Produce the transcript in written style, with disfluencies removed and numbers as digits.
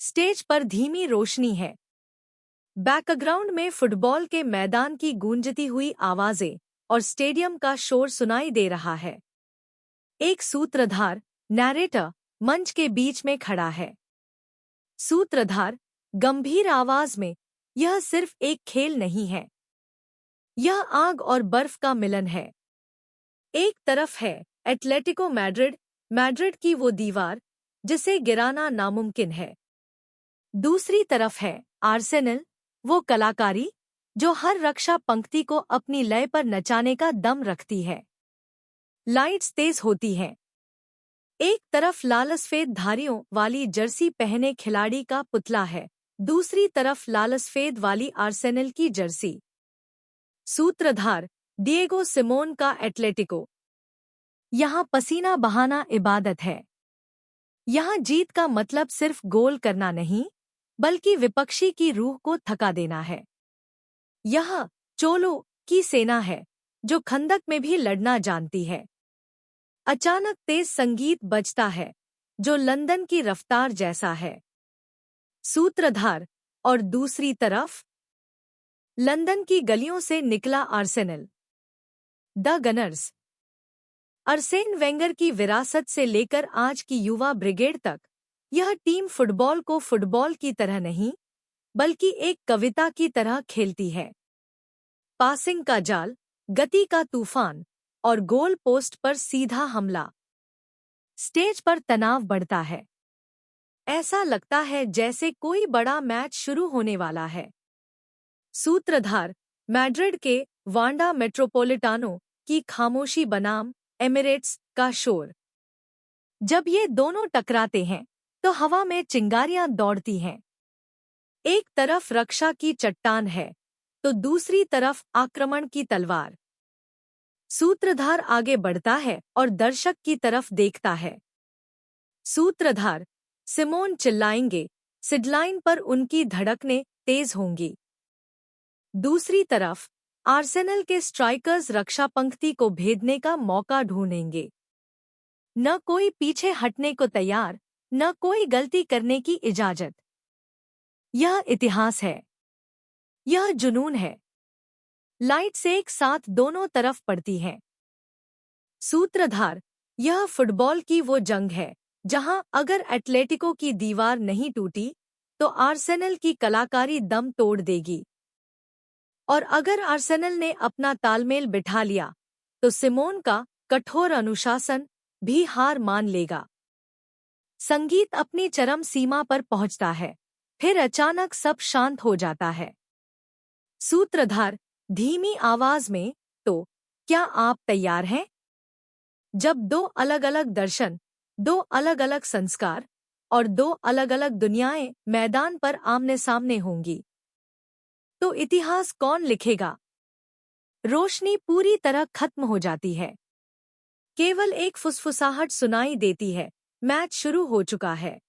Stage पर धीमी रोशनी है। बैकग्राउंड में फुटबॉल के मैदान की गूंजती हुई आवाजें और स्टेडियम का शोर सुनाई दे रहा है। एक सूत्रधार, नैरेटर, मंच के बीच में खड़ा है। सूत्रधार गंभीर आवाज में, यह सिर्फ एक खेल नहीं है, यह आग और बर्फ का मिलन है। एक तरफ है एटलेटिको मैड्रिड, मैड्रिड की वो दीवार जिसे गिराना नामुमकिन है। दूसरी तरफ है आर्सेनल, वो कलाकारी जो हर रक्षा पंक्ति को अपनी लय पर नचाने का दम रखती है। लाइट्स तेज होती हैं। एक तरफ लालसफेद धारियों वाली जर्सी पहने खिलाड़ी का पुतला है, दूसरी तरफ लालसफेद वाली आर्सेनल की जर्सी। सूत्रधार डिएगो सिमोन का एटलेटिको। यहाँ पसीना बहाना इबादत है। यहाँ जीत का मतलब सिर्फ गोल करना नहीं, बल्कि विपक्षी की रूह को थका देना है। यह चोलो की सेना है जो खंदक में भी लड़ना जानती है। अचानक तेज संगीत बजता है जो लंदन की रफ्तार जैसा है। सूत्रधार और दूसरी तरफ लंदन की गलियों से निकला आर्सेनल, द गनर्स। अर्सेन वेंगर की विरासत से लेकर आज की युवा ब्रिगेड तक, यह टीम फुटबॉल को फुटबॉल की तरह नहीं, बल्कि एक कविता की तरह खेलती है। पासिंग का जाल, गति का तूफान और गोल पोस्ट पर सीधा हमला। स्टेज पर तनाव बढ़ता है। ऐसा लगता है जैसे कोई बड़ा मैच शुरू होने वाला है। सूत्रधार मैड्रिड के वांडा मेट्रोपोलिटानो की खामोशी बनाम एमिरेट्स का शोर। जब ये दोनों टकराते हैं तो हवा में चिंगारियां दौड़ती हैं। एक तरफ रक्षा की चट्टान है तो दूसरी तरफ आक्रमण की तलवार। सूत्रधार आगे बढ़ता है और दर्शक की तरफ देखता है। सूत्रधार सिमोन चिल्लाएंगे, सिडलाइन पर उनकी धड़कनें तेज होंगी। दूसरी तरफ आर्सेनल के स्ट्राइकर्स रक्षा पंक्ति को भेदने का मौका ढूंढेंगे। न कोई पीछे हटने को तैयार, न कोई गलती करने की इजाजत। यह इतिहास है, यह जुनून है। लाइट्स एक साथ दोनों तरफ पड़ती हैं। सूत्रधार, यह फुटबॉल की वो जंग है जहां अगर एटलेटिको की दीवार नहीं टूटी तो आर्सेनल की कलाकारी दम तोड़ देगी, और अगर आर्सेनल ने अपना तालमेल बिठा लिया तो सिमोन का कठोर अनुशासन भी हार मान लेगा। संगीत अपनी चरम सीमा पर पहुंचता है, फिर अचानक सब शांत हो जाता है। सूत्रधार धीमी आवाज में, तो क्या आप तैयार हैं? जब दो अलग-अलग दर्शन, दो अलग-अलग संस्कार और दो अलग-अलग दुनियाएं मैदान पर आमने-सामने होंगी, तो इतिहास कौन लिखेगा? रोशनी पूरी तरह खत्म हो जाती है। केवल एक फुसफुसाहट सुनाई देती है, मैच शुरू हो चुका है।